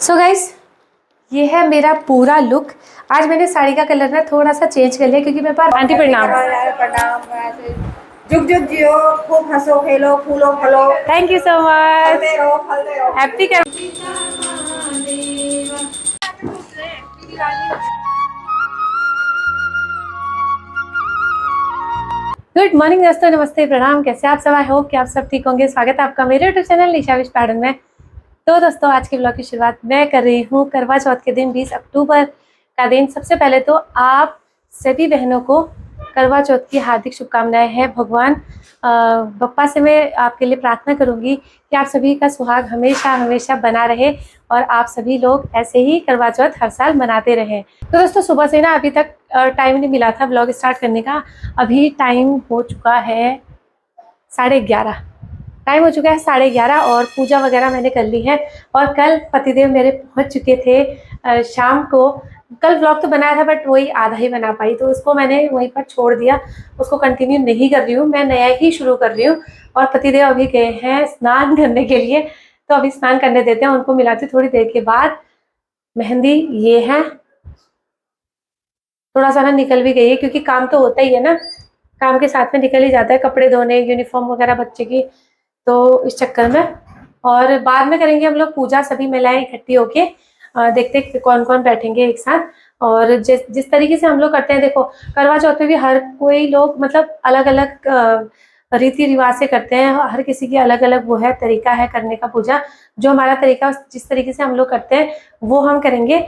So guys, ये है मेरा पूरा लुक। आज मैंने साड़ी का कलर ना थोड़ा सा चेंज कर लिया क्योंकि मेरे पास आंटी प्रणाम। जुग जुग जियो, खूब हंसो खेलो फूलो फलो। Thank you so much. फलते रहो। हैप्पी गुड मॉर्निंग दोस्तों, नमस्ते प्रणाम। कैसे आप सब? आई होप कि आप सब ठीक होंगे। स्वागत है आपका मेरे यूट्यूब चैनल निशा विश पैटर्न में। तो दोस्तों, आज के ब्लॉग की शुरुआत मैं कर रही हूँ करवा चौथ के दिन 20 अक्टूबर का दिन। सबसे पहले तो आप सभी बहनों को करवा चौथ की हार्दिक शुभकामनाएं हैं। भगवान बप्पा से मैं आपके लिए प्रार्थना करूंगी कि आप सभी का सुहाग हमेशा हमेशा बना रहे और आप सभी लोग ऐसे ही करवा चौथ हर साल मनाते रहें। तो दोस्तों, सुबह से ना अभी तक टाइम नहीं मिला था ब्लॉग स्टार्ट करने का। अभी टाइम हो चुका है 11:30। टाइम हो चुका है 11:30 और पूजा वगैरह मैंने कर ली है। और कल पतिदेव मेरे पहुंच चुके थे शाम को। कल व्लॉग तो बनाया था बट वही आधा ही बना पाई, तो उसको मैंने वहीं पर छोड़ दिया। उसको कंटिन्यू नहीं कर रही हूँ, मैं नया ही शुरू कर रही हूँ। और पतिदेव अभी गए हैं स्नान करने के लिए, तो अभी स्नान करने देते हैं उनको। मिलाती थोड़ी देर के बाद। मेहंदी ये है, थोड़ा सा ना निकल भी गई है क्योंकि काम तो होता ही है ना, काम के साथ में निकल ही जाता है। कपड़े धोने, यूनिफॉर्म वगैरह बच्चे की, तो इस चक्कर में। और बाद में करेंगे हम लोग पूजा, सभी महिलाएं इकट्ठी होके। देखते हैं कौन कौन बैठेंगे एक साथ। और जिस तरीके से हम लोग करते हैं, देखो करवा चौथ में भी हर कोई लोग मतलब अलग अलग रीति रिवाज से करते हैं। हर किसी की अलग अलग वो है, तरीका है करने का पूजा। जो हमारा तरीका, जिस तरीके से हम लोग करते हैं वो हम करेंगे।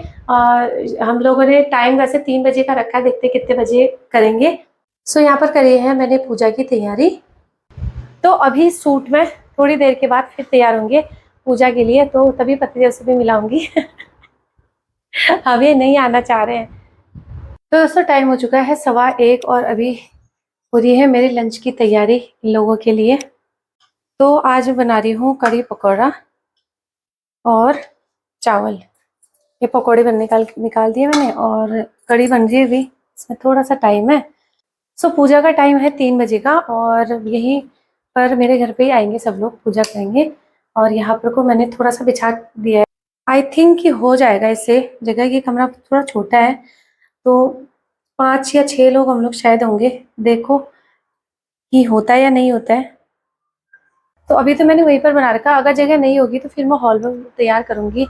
हम लोगों ने टाइम वैसे 3 बजे का रखा है, देखते हैं कितने बजे करेंगे। सो यहाँ पर करी है मैंने पूजा की तैयारी। तो अभी सूट में थोड़ी देर के बाद फिर तैयार होंगे पूजा के लिए, तो तभी पतिदेव से भी मिलाऊंगी। अभी नहीं आना चाह रहे हैं। तो दोस्तों, टाइम हो चुका है 1:15 और अभी हो रही है मेरी लंच की तैयारी इन लोगों के लिए। तो आज बना रही हूँ कढ़ी पकौड़ा और चावल। ये पकौड़े बनने निकाल दिए मैंने और कढ़ी बन रही है अभी। इसमें थोड़ा सा टाइम है। सो पूजा का टाइम है 3 बजे का और यहीं पर मेरे घर पे ही आएंगे सब लोग, पूजा करेंगे। और यहाँ पर को मैंने थोड़ा सा बिछा दिया है। आई थिंक कि हो जाएगा इससे। जगह ये कमरा थोड़ा छोटा है, तो 5 या 6 लोग हम लोग शायद होंगे। देखो कि होता है या नहीं होता है। तो अभी तो मैंने वहीं पर बना रखा। अगर जगह नहीं होगी तो फिर मैं हॉल में तैयार करूँगी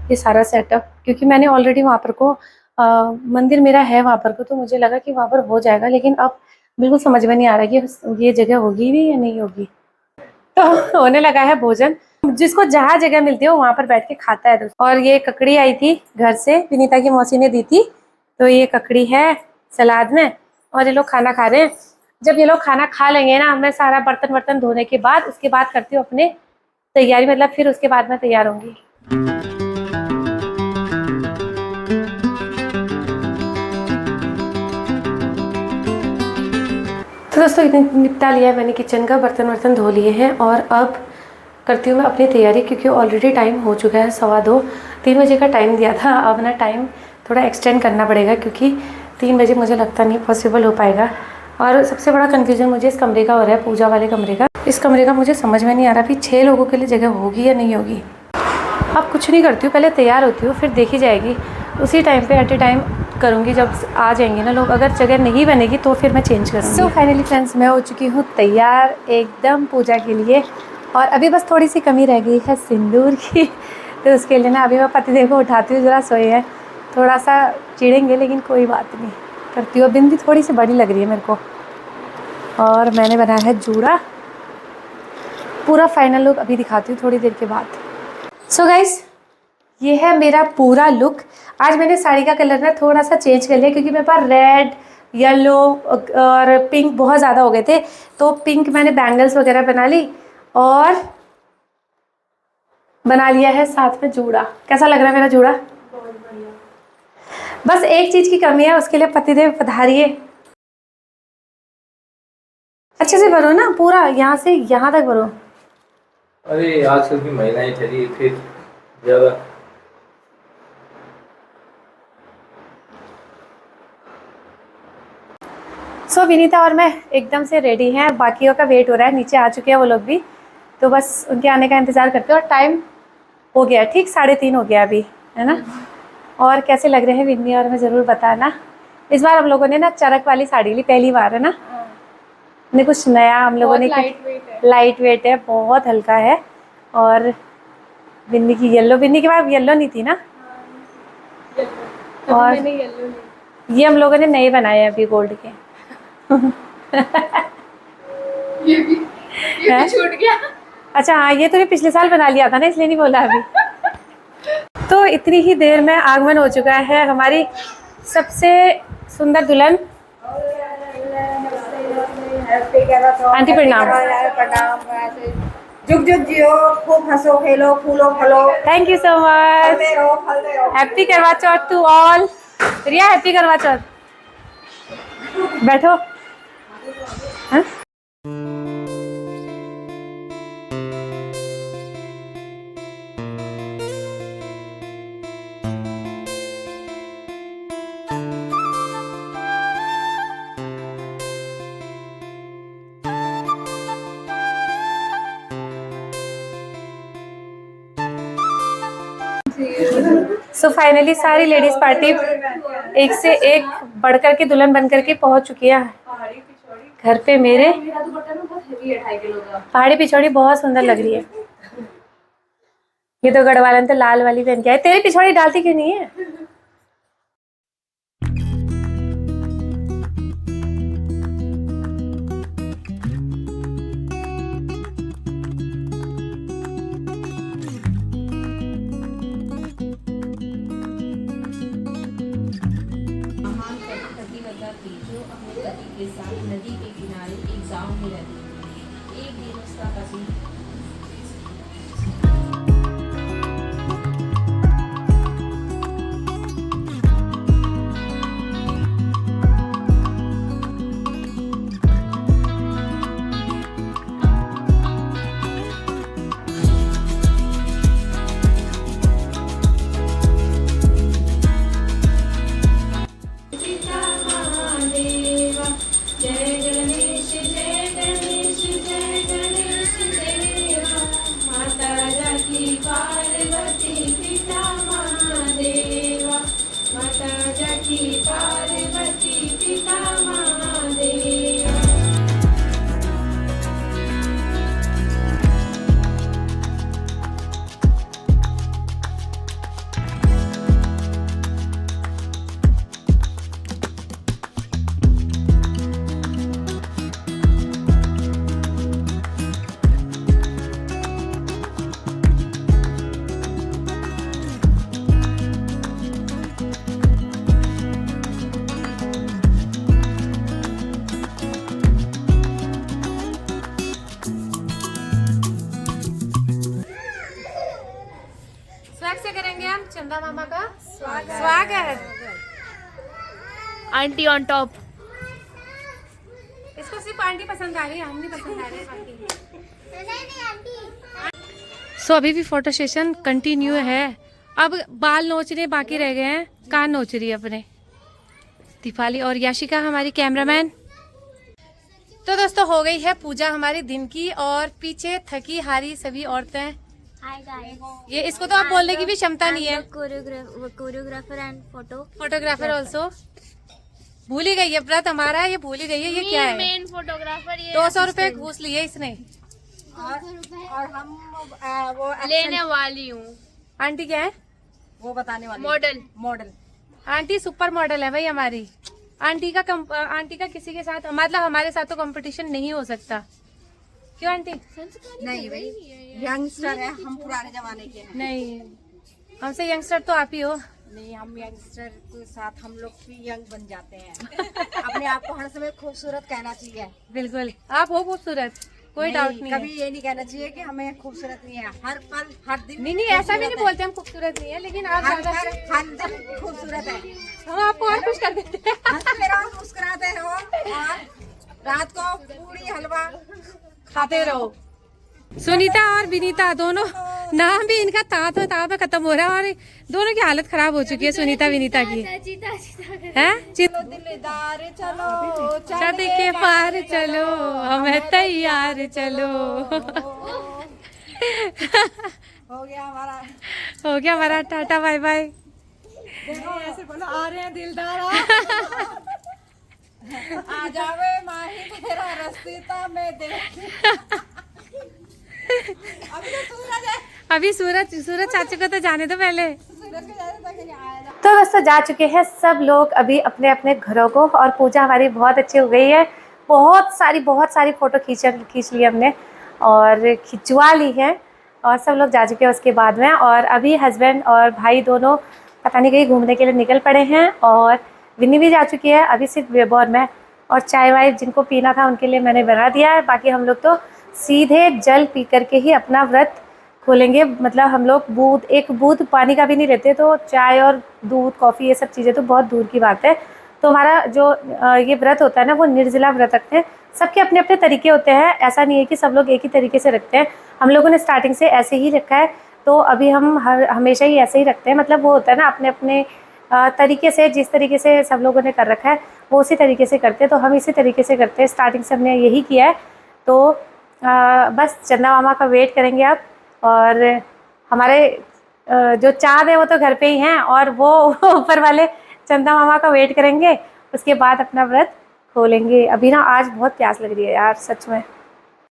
ये सारा सेटअप, क्योंकि मैंने ऑलरेडी वहाँ पर को मंदिर मेरा है वहाँ पर को, तो मुझे लगा कि वहाँ पर हो जाएगा। लेकिन अब बिल्कुल समझ में नहीं आ रहा कि ये जगह होगी भी या नहीं होगी। तो होने लगा है भोजन। जिसको जहाँ जगह मिलती है वो वहाँ पर बैठ के खाता है। और ये ककड़ी आई थी घर से, विनीता की मौसी ने दी थी, तो ये ककड़ी है सलाद में। और ये लोग खाना खा रहे हैं। जब ये लोग खाना खा लेंगे ना, मैं सारा बर्तन वर्तन धोने के बाद उसके बाद करती हूँ अपने तैयारी, मतलब फिर उसके बाद मैं तैयार होंगी। तो दोस्तों, निपटा लिया है मैंने किचन का, बर्तन वर्तन धो लिए हैं। और अब करती हूँ मैं अपनी तैयारी, क्योंकि ऑलरेडी टाइम हो चुका है 2:15। 3 बजे का टाइम दिया था, अब ना टाइम थोड़ा एक्सटेंड करना पड़ेगा क्योंकि 3 बजे मुझे लगता नहीं पॉसिबल हो पाएगा। और सबसे बड़ा कन्फ्यूजन मुझे इस कमरे का हो रहा है, पूजा वाले कमरे का। इस कमरे का मुझे समझ में नहीं आ रहा कि 6 लोगों के लिए जगह होगी या नहीं होगी। अब कुछ नहीं करती हूँ, पहले तैयार होती हूँ फिर देखी जाएगी। उसी टाइम पे एट ए टाइम करूँगी जब आ जाएंगे ना लोग। अगर जगह नहीं बनेगी तो फिर मैं चेंज करूँगी। सो फाइनली फ्रेंड्स, मैं हो चुकी हूँ तैयार एकदम पूजा के लिए। और अभी बस थोड़ी सी कमी रह गई है सिंदूर की। तो उसके लिए ना अभी मैं पतिदेव को उठाती हूँ, ज़रा सोए हैं, थोड़ा सा चिढ़ेंगे लेकिन कोई बात नहीं, करती हूँ। बिंदी थोड़ी सी बड़ी लग रही है मेरे को। और मैंने बनाया है जूड़ा। पूरा फाइनल लुक अभी दिखाती हूँ थोड़ी देर के बाद। सो गाइस, ये है मेरा पूरा लुक। आज मैंने साड़ी का कलर ना थोड़ा सा चेंज कर लिया क्योंकि मेरे पास रेड, येलो और पिंक बहुत ज़्यादा हो गए थे। तो पिंक मैंने बैंगल्स वगैरह बना ली और बना लिया है साथ में जूड़ा। कैसा लग रहा है मेरा जूड़ा? बस एक चीज़ की कमी है, उसके लिए पतिदेव पधारिए। अच्छे से भरो ना, पूरा यहाँ से यहाँ तक भरो। अरे आजकल की महिलाएं चली फिर ज्यादा। सो विनीता और मैं एकदम से रेडी हैं, बाकियों का वेट हो रहा है, नीचे आ चुके हैं वो लोग भी। तो बस उनके आने का इंतज़ार करते हैं। और टाइम हो गया, ठीक 3:30 हो गया अभी, है ना। और कैसे लग रहे हैं विन्नी और हमें ज़रूर बताना। इस बार हम लोगों ने ना चरक वाली साड़ी ली, पहली बार, है ना। ने कुछ नया हम लोगों ने, लाइट वेट है, बहुत हल्का है। और विन्नी की येलो, विन्नी के पास येलो नहीं थी ना। और ये हम लोगों ने नए बनाए हैं अभी गोल्ड के। ये भी छूट गया। अच्छा हाँ, ये तो ने पिछले साल बना लिया था ना, इसलिए नहीं बोला अभी। तो इतनी ही देर में आगमन हो चुका है हमारी सबसे सुंदर दुल्हन। आंटी प्रणाम। जुग जुग जियो, खूब हंसो खेलो फूलो फलो। Thank you so much. फलते रहो। Happy Karva Chauth to all. Riya happy Karva Chauth. बैठो। हाँ? सो फाइनली सारी लेडीज पार्टी एक से एक बढ़कर के दुल्हन बनकर के पहुंच चुकी है घर पे मेरे। पहाड़ी पिछौड़ी बहुत सुंदर लग रही है। ये तो गढ़वालन तो लाल वाली पहन के आए। तेरी पिछौड़ी डालती क्यों नहीं है? के साथ नदी के किनारे एक गांव में रहती थी। एक दिन उसका पति से करेंगे हम चंदा मामा का स्वागत। Aunty on top. इसको सिर्फ आंटी पसंद आ रही है, हम नहीं पसंद आ रहे हैं। सो अभी भी फोटो सेशन कंटिन्यू है। अब बाल नोचने बाकी रह गए हैं, कान नोच रही है अपने दीपाली और याशिका हमारी कैमरामैन। तो दोस्तों हो गई है पूजा हमारे दिन की और पीछे थकी हारी सभी औरतें। हाय गाइस, ये इसको तो आप बोलने की भी क्षमता नहीं है। Choreographer and photographer also. भूल ही गई है व्रत हमारा, ये भूल ही गई है। ये क्या है? मेन फोटोग्राफर ये 200 रुपए घूस लिए इसने। और हम वो लेने वाली हूँ। आंटी क्या है? वो बताने वाले मॉडल। आंटी सुपर मॉडल है भाई हमारी। आंटी का किसी के साथ, मतलब हमारे साथ तो कंपटीशन नहीं हो सकता। क्यों आंटी? नहीं भाई, यंगस्टर है, हम पुराने जमाने के हैं। नहीं, हमसे यंगस्टर तो आप ही हो। नहीं, हम यंगस्टर के साथ हम लोग भी यंग बन जाते हैं। अपने आप को हर समय खूबसूरत कहना चाहिए। बिल्कुल, आप हो खूबसूरत, कोई डाउट नहीं कभी है। ये नहीं कहना चाहिए कि हमें खूबसूरत नहीं है। हर पल हर दिन नहीं ऐसा भी नहीं बोलते हम खूबसूरत नहीं है, लेकिन आप ज्यादा हर दिन खूबसूरत है। हम आपको और कुछ कर देते हैं। हंसते रहो, मुस्कुराते रहो और रात को पूरी हलवा खाते रहो। सुनीता और विनीता दोनों, नाम भी इनका तात में खत्म हो रहा है और दोनों की हालत खराब हो चुकी है सुनीता विनीता की। हैं? दिलदार चलो चढ़ के पार चलो, हमें तैयार चलो। हो गया हमारा। हो गया हमारा टाटा बाय बाय। देखो ऐसे बोलो आ रहे हैं दिलदार आ जावे माही तेरा रस्ता में देख। अभी तो सूरज है, अभी सूरज चाचू को तो जाने दो पहले। सूरज के जाने तक नहीं आएगा। तो दोस्तों जा चुके हैं सब लोग अभी अपने अपने घरों को, और पूजा हमारी बहुत अच्छी हो गई है। बहुत सारी फ़ोटो खींच ली हमने और खिंचवा ली है, और सब लोग जा चुके हैं उसके बाद में। और अभी हस्बैंड और भाई दोनों पता नहीं कहीं घूमने के लिए निकल पड़े हैं, और विन्नी भी जा चुकी है। अभी सिर्फ वेब और मैं, और चाय वाय जिनको पीना था उनके लिए मैंने बना दिया है। बाकी हम लोग तो सीधे जल पी करके ही अपना व्रत खोलेंगे। मतलब हम लोग एक बूंद पानी का भी नहीं लेते, तो चाय और दूध कॉफ़ी ये सब चीज़ें तो बहुत दूर की बात है। तो हमारा जो ये व्रत होता है ना, वो निर्जला व्रत रखते हैं। सबके अपने अपने तरीके होते हैं, ऐसा नहीं है कि सब लोग एक ही तरीके से रखते हैं। हम लोगों ने स्टार्टिंग से ऐसे ही रखा है, तो अभी हम हमेशा ही ऐसे ही रखते हैं। मतलब वो होता है ना अपने अपने तरीके से, जिस तरीके से सब लोगों ने कर रखा है वो उसी तरीके से करते हैं। तो हम इसी तरीके से करते हैं, स्टार्टिंग से हमने यही किया है। तो बस चंदा मामा का वेट करेंगे अब, और हमारे जो चाँद है वो तो घर पे ही हैं, और वो ऊपर वाले चंदा मामा का वेट करेंगे, उसके बाद अपना व्रत खोलेंगे। अभी ना आज बहुत प्यास लग रही है यार सच में।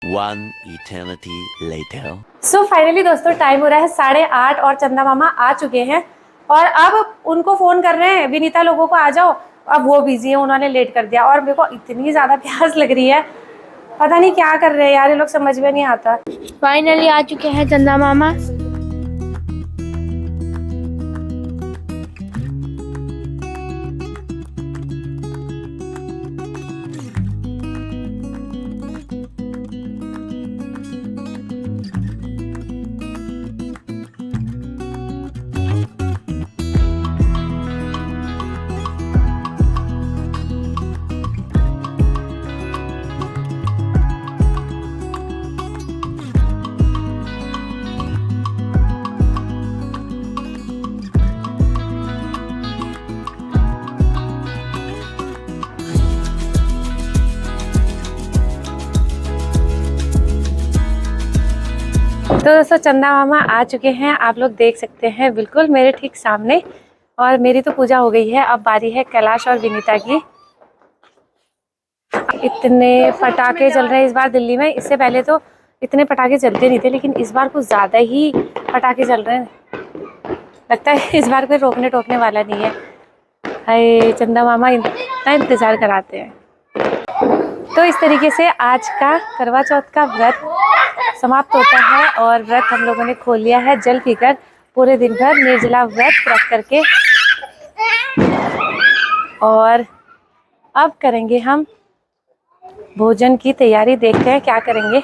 One eternity later. So finally दोस्तों टाइम हो रहा है 8:30 और चंदा मामा आ चुके हैं, और अब उनको फ़ोन कर रहे हैं विनीता लोगों को आ जाओ। अब वो बिजी है, उन्होंने लेट कर दिया, और मेरे को इतनी ज़्यादा प्यास लग रही है, पता नहीं क्या कर रहे हैं यार ये लोग, समझ में नहीं आता। फाइनली आ चुके हैं चंदा मामा। तो दोस्तों चंदा मामा आ चुके हैं, आप लोग देख सकते हैं बिल्कुल मेरे ठीक सामने। और मेरी तो पूजा हो गई है, अब बारी है कैलाश और विनीता की। इतने पटाखे चल रहे हैं इस बार दिल्ली में, इससे पहले तो इतने पटाखे चलते नहीं थे, लेकिन इस बार कुछ ज़्यादा ही पटाखे चल रहे हैं। लगता है इस बार कोई रोकने टोकने वाला नहीं है। हाय चंदा मामा इतना इंतज़ार कराते हैं। तो इस तरीके से आज का करवा चौथ का व्रत समाप्त होता है, और व्रत हम लोगों ने खोल लिया है जल पीकर, पूरे दिन भर निर्जला व्रत रख करके। और अब करेंगे हम भोजन की तैयारी, देखते हैं क्या करेंगे,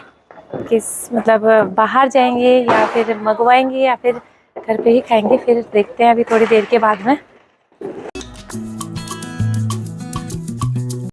किस मतलब बाहर जाएंगे या फिर मंगवाएंगे या फिर घर पे ही खाएंगे, फिर देखते हैं अभी थोड़ी देर के बाद में।